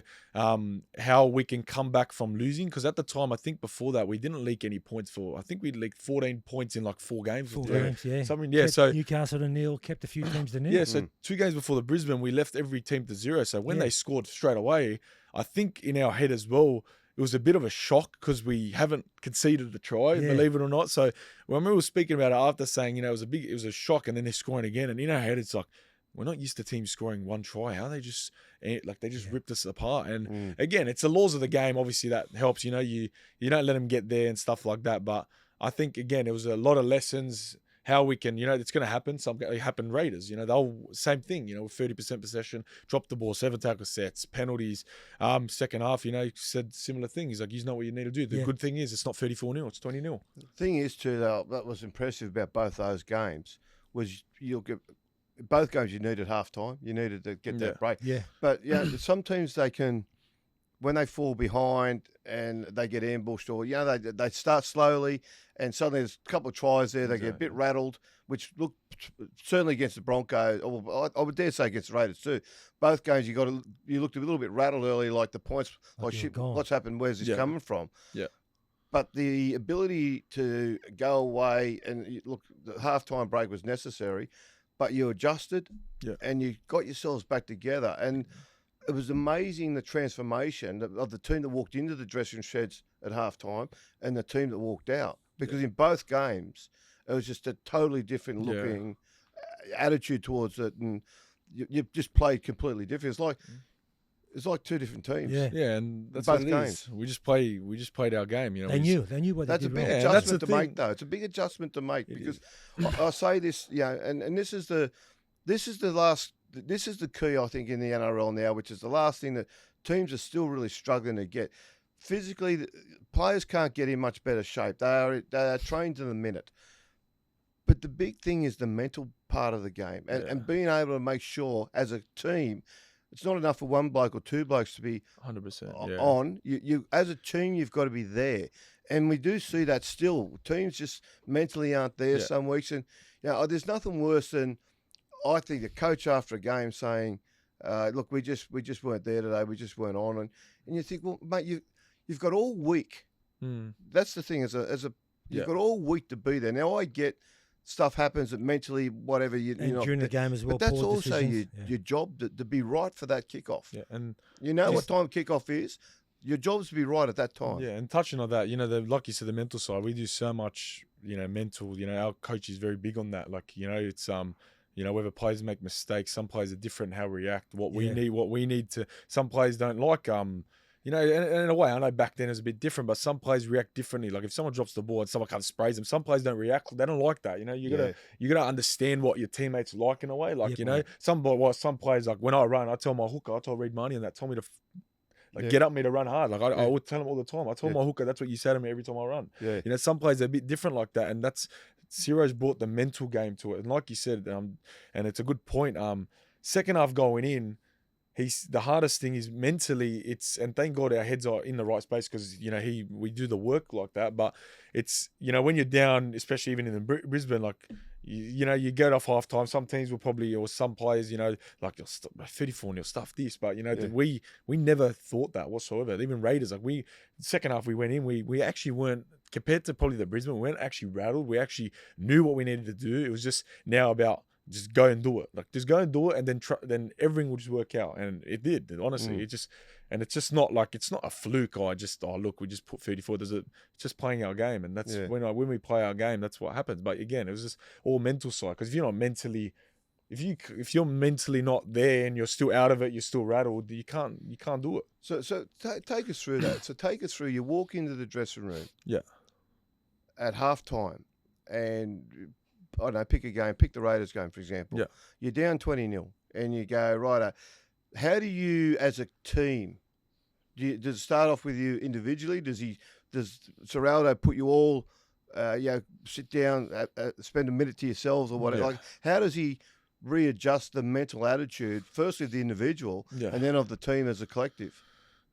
how we can come back from losing because at the time I think before that we didn't leak any points I think we leaked 14 points in like 4 games. So Newcastle to nil, kept a few teams to nil. Yeah, so 2 games before the Brisbane, we left every team to 0. So when they scored straight away, I think in our head as well, it was a bit of a shock because we haven't conceded a try, believe it or not. So when we were speaking about it after saying, you know, it was a shock and then they're scoring again. And in our head, it's like, we're not used to teams scoring 1 try. How they just ripped us apart. And again, it's the laws of the game. Obviously that helps, you know, you don't let them get there and stuff like that. But I think, again, it was a lot of lessons how we can, you know, it's going to happen. It happened Raiders, you know, they'll same thing, you know, 30% possession, drop the ball, 7 tackle sets, penalties. Second half, you know, he said similar thing. He's like, you know what you need to do. The good thing is it's not 34-0, it's 20-0. The thing is too, though, that was impressive about both those games was both games you needed half time. You needed to get that break. Yeah. But yeah, some teams they can, when they fall behind and they get ambushed, or you know they start slowly, and suddenly there's a couple of tries there, they get a bit rattled, which looked certainly against the Broncos, or I would dare say against the Raiders too. Both games you looked a little bit rattled early, like the points, like shit, what's happened? Where's this coming from? Yeah. But the ability to go away and look, the halftime break was necessary, but you adjusted and you got yourselves back together. And it was amazing the transformation of the team that walked into the dressing sheds at halftime and the team that walked out. Because in both games, it was just a totally different looking attitude towards it, and you just played completely different. It's like 2 different teams. Yeah, and that's both what it games. Is. We just played our game. You know, they knew what that's they did. That's a big adjustment to make, though. It's a big adjustment to make because I say this, you know, and this is the key, I think, in the NRL now, which is the last thing that teams are still really struggling to get. Physically, the players can't get in much better shape. They are trained to the minute. But the big thing is the mental part of the game and being able to make sure as a team, it's not enough for 1 bloke or 2 blokes to be 100% on. You as a team, you've got to be there. And we do see that still. Teams just mentally aren't there some weeks. And you know, there's nothing worse than, I think, a coach after a game saying, look, we just weren't there today. We just weren't on. And you think, well, mate, you've got all week. That's the thing. You've got all week to be there. Now I get stuff happens that mentally, whatever during the game as well. But that's also your job to be right for that kickoff. Yeah, and you know what time kickoff is. Your job is to be right at that time. Yeah, and touching on that, you know, like you said, the mental side. We do so much, you know, mental. You know, our coach is very big on that. Like, you know, it's you know, whether players make mistakes, some players are different how we react. What we need to. Some players don't like you know, and in a way, I know back then it was a bit different, but some players react differently. Like if someone drops the ball and someone comes sprays them, some players don't react. They don't like that. You know, you gotta understand what your teammates like in a way. Like you know, some players, like when I run, I tell my hooker, I told Reed Marnie and that told me to get up me to run hard. Like I would tell him all the time. I told my hooker, that's what you say to me every time I run. Yeah. You know, some players are a bit different like that, and that's Ciro's brought the mental game to it. And like you said, and it's a good point. Second half going in. The hardest thing is mentally. And thank God our heads are in the right space because you know we do the work like that. But it's, you know, when you're down, especially even in the Brisbane, like you know, you get off half time. Some teams will probably, or some players, you know, like 34-0 stuff this, but you know, we never thought that whatsoever. Even Raiders, like second half we went in, we actually weren't, compared to probably the Brisbane, we weren't actually rattled. We actually knew what we needed to do. It was just now about just go and do it. Like just go and do it, and then everything will just work out. And it did. Honestly, it's just not like, it's not a fluke. Look, we just put 34. It's just playing our game, and that's when we play our game, that's what happens. But again, it was just all mental side. Because if you're not mentally, if you're mentally not there and you're still out of it, you're still rattled, you can't do it. So take us through that. So take us through. You walk into the dressing room. Yeah. At halftime, and I don't know, pick a game, pick the Raiders game, for example. Yeah. You're down 20-0 and you go, right, how do you, as a team, does it start off with you individually? Does Ciraldo put you all, sit down, spend a minute to yourselves or whatever? Yeah. Like, how does he readjust the mental attitude, firstly of the individual, and then of the team as a collective?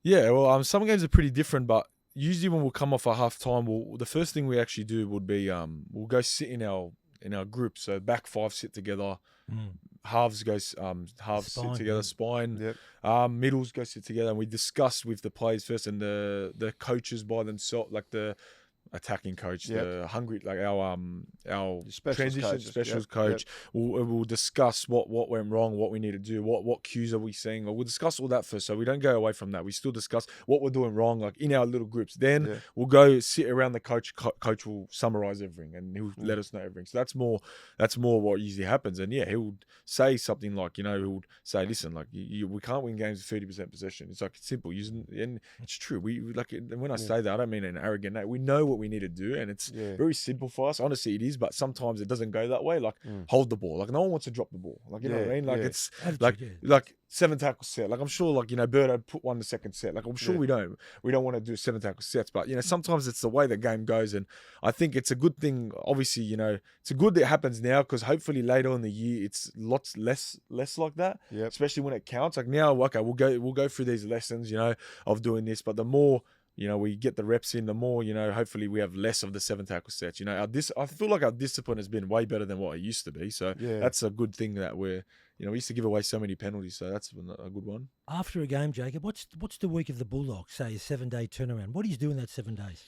Yeah, well, some games are pretty different, but usually when we'll come off a half time, the first thing we actually do would be we'll go sit in our group. So back five sit together, halves sit together, spine, middles go sit together, and we discuss with the players first and the coaches by themselves, like the attacking coach, the hungry, like our transition specials coach. We'll discuss what went wrong, what we need to do, what cues are we seeing, or we'll discuss all that first. So we don't go away from that. We still discuss what we're doing wrong, like in our little groups. Then we'll go sit around the coach. Coach will summarize everything and he'll let us know everything. So that's more what usually happens. And he'll say something like, he'll say, listen, like we can't win games with 30% possession. It's like, it's simple. And it's true. We like, and when I say that, I don't mean in an arrogant way. We know what we need to do, and it's very simple for us. Honestly, it is, but sometimes it doesn't go that way. Like hold the ball. Like no one wants to drop the ball. Like you know what I mean? Like it's like 7 tackle set. Like I'm sure, like Birdo put one the second set. Like I'm sure we don't want to do 7 tackle sets, but sometimes it's the way the game goes, and I think it's a good thing. Obviously, it's a good that it happens now because hopefully later in the year it's lots less like that. Especially when it counts. Like now, okay, we'll go through these lessons, of doing this, but the more we get the reps in, the more, hopefully we have less of the 7 tackle sets. I feel like our discipline has been way better than what it used to be. So that's a good thing that we used to give away so many penalties. So that's a good one. After a game, Jacob, what's the week of the Bulldogs, say a 7-day turnaround? What do you do in that 7 days?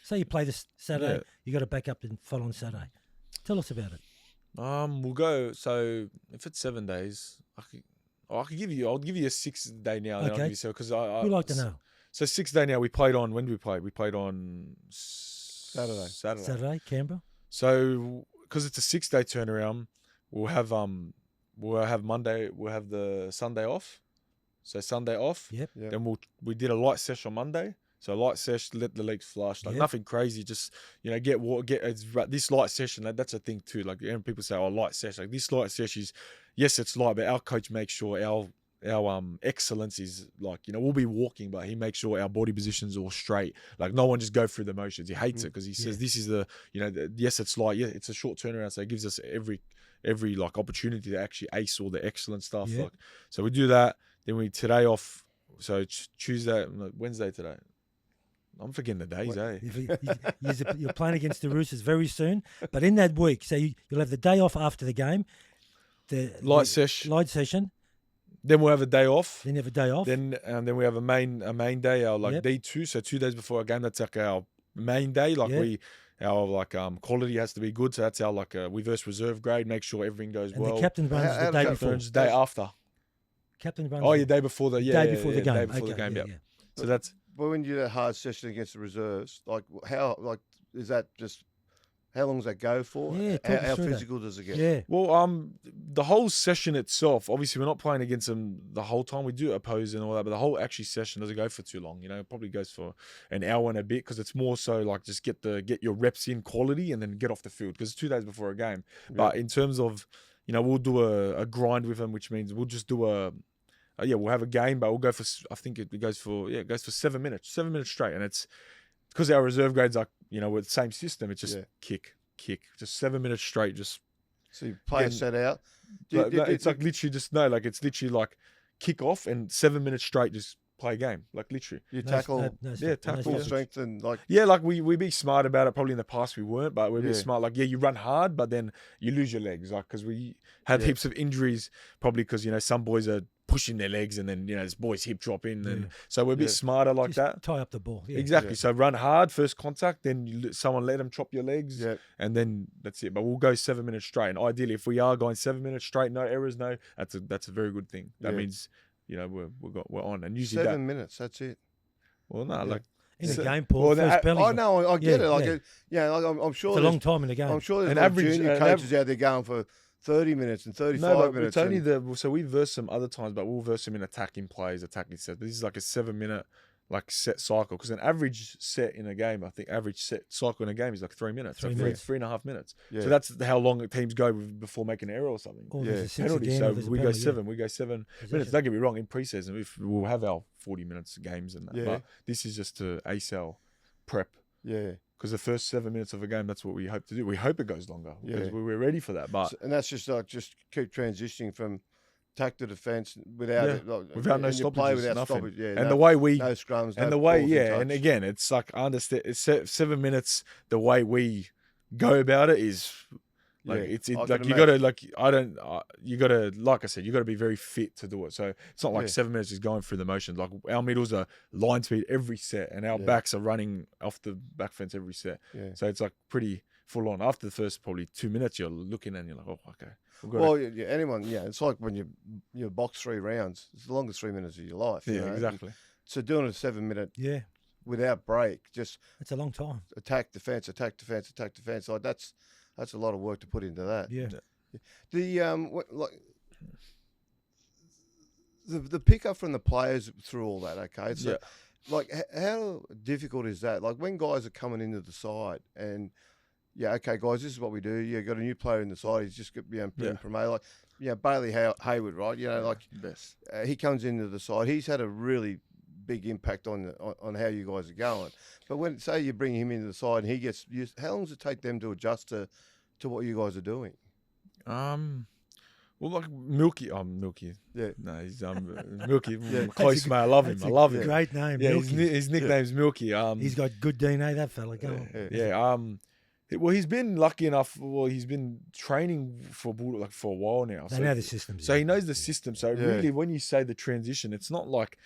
Say you play this Saturday, you got to back up and follow on Saturday. Tell us about it. We'll go. So if it's 7 days, I'll give you a 6-day now. Okay. I'll give you so because we like to know. So 6-day now. We played on. When did we play? We played on Saturday. Saturday, Canberra. So because it's a 6-day turnaround, we'll have Monday. We'll have the Sunday off. So Sunday off. Yep. Then we did a light session on Monday. So light session, let the legs flush, like nothing crazy. Just get this light session. That's a thing too. Like people say, light session. Like this light session is, yes, it's light, but our coach makes sure our excellence is like, we'll be walking, but he makes sure our body positions are all straight. Like no one just go through the motions. He hates it because he says this is yes, it's light. Yeah, it's a short turnaround, so it gives us every like opportunity to actually ace all the excellent stuff. Yeah. Like so we do that. Then we today off. So Tuesday, Wednesday today. I'm forgetting the days, You're playing against the Roosters very soon, but in that week, so you'll have the day off after the game, the light session. Then we'll have a day off. Then you have a day off. Then we have a main day, our D2. So 2 days before our game, that's like our main day. Like our quality has to be good. So that's our we verse reserve grade. Make sure everything goes well. The captain runs the day before. Day after. Captain runs. Oh, yeah, day before the game. Day before the game. Yeah. So that's. But when you do a hard session against the reserves, is that just how long does that go for? Yeah, how physical does it get? Yeah. Well, the whole session itself, obviously we're not playing against them the whole time. We do oppose and all that, but the whole actually session doesn't go for too long. It probably goes for an hour and a bit because it's more so like just get your reps in quality and then get off the field because it's 2 days before a game. Yeah. But in terms of, we'll do a grind with them, which means we'll just do we'll have a game, but we'll go for, I think it goes for 7 minutes straight. And it's because our reserve grades are, with the same system, it's just kick, just 7 minutes straight. Just so you play a set out. It's like literally just, it's literally like kick off and 7 minutes straight, just play a game, like literally. You tackle, tackle full strength and like. Yeah, like we be smart about it. Probably in the past we weren't, but we're a bit smart. Like you run hard, but then you lose your legs, like because we had heaps of injuries, probably because some boys are pushing their legs and then this boy's hip dropping, and so we're a bit smarter like just that. Tie up the ball. Yeah. Exactly. So run hard first contact, then someone let them chop your legs, and then that's it. But we'll go 7 minutes straight, and ideally, if we are going 7 minutes straight, no errors, that's a very good thing. That means we're on, and usually 7 minutes. That's it. Well, no, like. In the game, Paul. First penalty. I know, I get it. I'm sure. It's a long time in the game. I'm sure there's average junior coaches out there going for 30 minutes and 35 minutes. It's only so we verse them other times, but we'll verse them in attacking plays, attacking sets. This is like a 7 minute, like set cycle, because an average set in a game, I think average set cycle in a game is like 3 minutes, 3.5 minutes. Yeah. So that's how long teams go before making an error or something. Or Yeah. there's a six Penalty. again, So or there's a we go penalty, yeah. 7. We go 7 minutes. Don't get me wrong. In preseason, we'll have our 40 minutes games and that. Yeah. But this is just to ACL prep. Yeah. Because the first 7 minutes of a game, that's what we hope to do. We hope it goes longer because Yeah. we're ready for that. But And that's just like just keep transitioning from attack to defence without Yeah. it, like, without no and you play stoppages, without nothing. stoppage. Yeah, and no, the way we no scrums, no and the way, balls in yeah, touch. and again, it's like I understand. It's 7 minutes. The way we go about it is like Yeah, it's I like can you gotta like you gotta, like I said, you gotta be very fit to do it. So it's not like Yeah. 7 minutes is going through the motions. Like our middles are line speed every set, and our Yeah. backs are running off the back fence every set. Yeah. So it's like pretty full on. After the first probably 2 minutes, you're looking and you're like, oh, okay. we've gotta- Well, yeah, anyone, yeah, it's like when you box 3 rounds. It's the longest 3 minutes of your life. you yeah, know, and exactly. So doing a 7 minute Yeah, without break, just it's a long time. attack, defence, attack, defence, attack, defence. Like that's a lot of work to put into that. Yeah. The the pickup from the players through all that. Okay, so like how difficult is that? Like when guys are coming into the side and yeah, okay, guys, this is what we do. You got a new player in the side. He's just being promoted. Like Bailey Hayward, right? You know, like Best. he comes into the side. He's had a really big impact on how you guys are going. But when say you bring him into the side and he gets used, how long does it take them to adjust to what you guys are doing? Well, like Milky. Milky. Yeah. No, he's Milky. Yeah. Close mate. I love him. That's I a love him. Great name. Yeah, Milky. his nickname's Milky. He's got good DNA, that fella. Go on. Yeah. Well, he's been lucky enough. Well, he's been training for Bulldog for a while now. They know the systems. So he knows the system. So Yeah. really, when you say the transition, it's not like,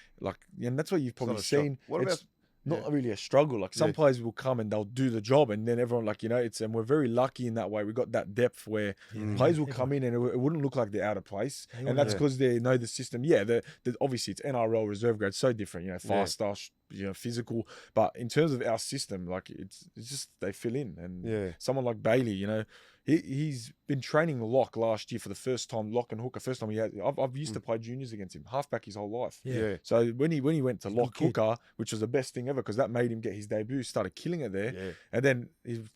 and that's what you've probably not a shock. seen. What It's about- not really a struggle. Like some Yeah. players will come and they'll do the job, and then everyone and we're very lucky in that way. We got that depth where players will come in and it wouldn't look like they're out of place, and that's because they know the system. Yeah, obviously it's NRL reserve grade, so different. Faster, physical. But in terms of our system, like it's just they fill in, and someone like Bailey, he's been training lock last year for the first time, lock and hooker. First time I've used to play juniors against him, halfback his whole life. Yeah. So when he went to lock kid. hooker, which was the best thing ever because that made him get his debut, started killing it there. Yeah. And then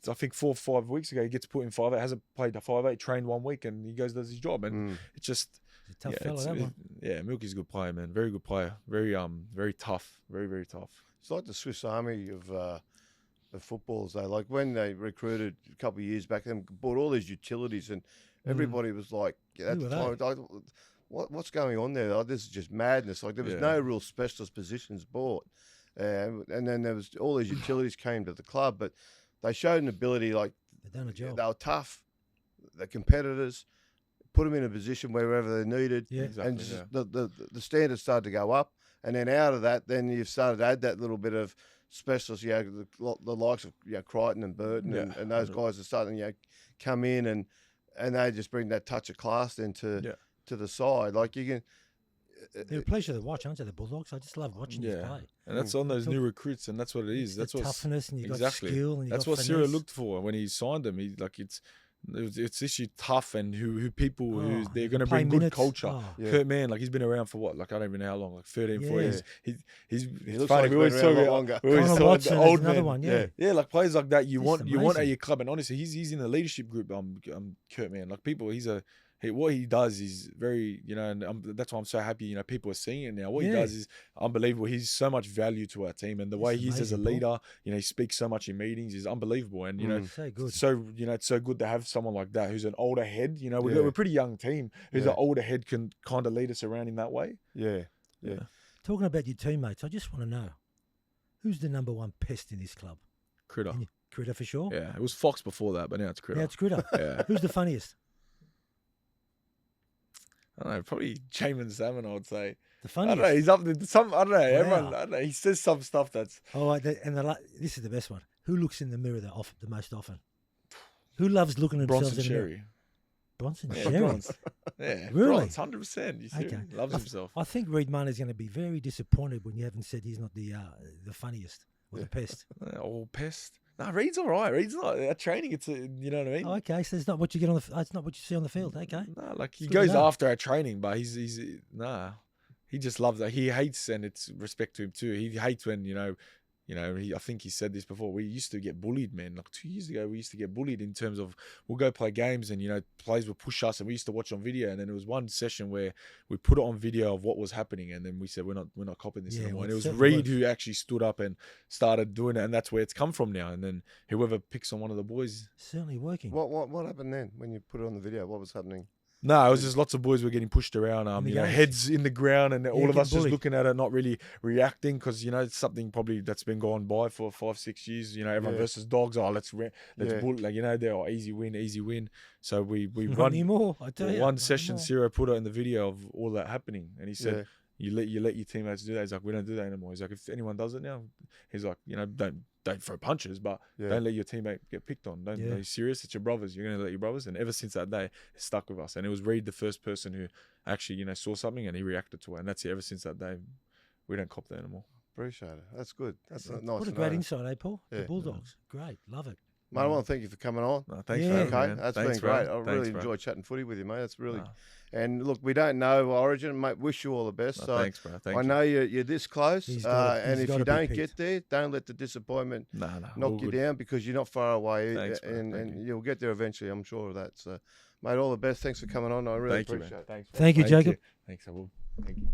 I think 4 or 5 weeks ago he gets put in 5'8", hasn't played the 5'8", trained 1 week, and he goes does his job. And it's just He's a tough fella, that one. Milky's a good player, man. Very good player. Very very tough. Very very tough. It's like the Swiss Army of footballers. Though, like when they recruited a couple of years back, and bought all these utilities, and everybody was like, at Who the were time, like, what's going on there? Like, this is just madness. Like there was no real specialist positions bought, and then there was all these utilities came to the club, but they showed an ability. Like They've done a job. they were tough, they're competitors. Put them in a position wherever they're needed, Yeah. Exactly, and just the standards started to go up. And then out of that, then you've started to add that little bit of specialists, the likes of Crichton and Burton and those guys are starting to come in and they just bring that touch of class then to the side. Like you can, They're a pleasure to watch, aren't they, the Bulldogs? I just love watching you play. And that's on those new recruits, and that's what it is. That's the what toughness, and you exactly. got skill, and you that's got what Cyril finesse. looked for when he signed him. It's issue tough and who people who they're going to play bring good minutes. culture. Oh. Kurt Mann, like he's been around for what? Like I don't even know how long. Like 13, 14 years. He's looks funny. like We always he's been talk around a about lot longer. we always Connor talk about Watson the is old another man. one, Yeah, like players like that you want at amazing. your club. And honestly, he's in the leadership group. Kurt Mann. Like people, what he does is very, and that's why I'm so happy. People are seeing it now. What he does is unbelievable. He's so much value to our team, and the way he is as a amazing, leader, he speaks so much in meetings is unbelievable. And So good. so it's so good to have someone like that who's an older head. We're a pretty young team who's an older head can kind of lead us around in that way. Yeah. Talking about your teammates, I just want to know who's the number one pest in this club? Critter. Critter for sure. Yeah, it was Fox before that, but now it's Critter. Yeah, it's Critter. Yeah. Who's the funniest? I don't know, probably Jamin Salmon, I would say. The I funniest. don't know, he's up there. I don't know, everyone, Wow. I don't know, he says some stuff that's... Oh, this is the best one. Who looks in the mirror the most often? Who loves looking at themselves Bronson in the mirror? Sherry. Bronson Yeah, Sherry. Bronze. Yeah, Really? 100%. You see, Okay. he loves himself. I think Reed Marner's going to be very disappointed when you haven't said he's not the funniest or the pest. All pest. No, Reed's all right. Reed's not at training. It's you know what I mean. Oh, okay, so it's not what you get on it's not what you see on the field. Okay. No, like he It's good to goes know. after our training, but he's nah. he just loves that. He hates, and it's respect to him too. He hates when I think he said this before. We used to get bullied, man. Like 2 years ago, we used to get bullied in terms of we'll go play games and, players would push us and we used to watch on video. And then there was one session where we put it on video of what was happening. And then we said, we're not copying this anymore. And it was Reed who actually stood up and started doing it. And that's where it's come from now. And then whoever picks on one of the boys. Certainly working. What happened then when you put it on the video? What was happening? No, it was just lots of boys were getting pushed around, heads in the ground, and all of us just looking at it, not really reacting, because it's something probably that's been gone by for 5-6 years. Everyone versus dogs. Oh, let's bull, they're easy win. So we not anymore. I tell you, one session, Ciro put it in the video of all that happening, and he said, "You let your teammates do that." He's like, "We don't do that anymore." He's like, "If anyone does it now," he's like, don't throw punches, but don't let your teammate get picked on. Don't are you serious? It's your brothers. You're gonna let your brothers. And ever since that day, it's stuck with us. And it was Reed, the first person who actually saw something and he reacted to it. And that's it. Ever since that day, we don't cop that anymore. Appreciate it. That's good. That's nice. What a great insight, eh, Paul? The Bulldogs, great, love it. Mate, I want to thank you for coming on. No, thanks, for having me, man. That's Thanks, been great. bro. I really enjoyed chatting footy with you, mate. That's really. And look, we don't know Origin, mate. Wish you all the best. No, thanks, bro. I know you're this close, and if you don't get there, don't let the disappointment knock you down, because you're not far away, thanks, and you'll get there eventually. I'm sure of that. So, mate, all the best. Thanks for coming on. I really appreciate it. Thanks, Thank you, Jacob. Thanks, I will. Thank you.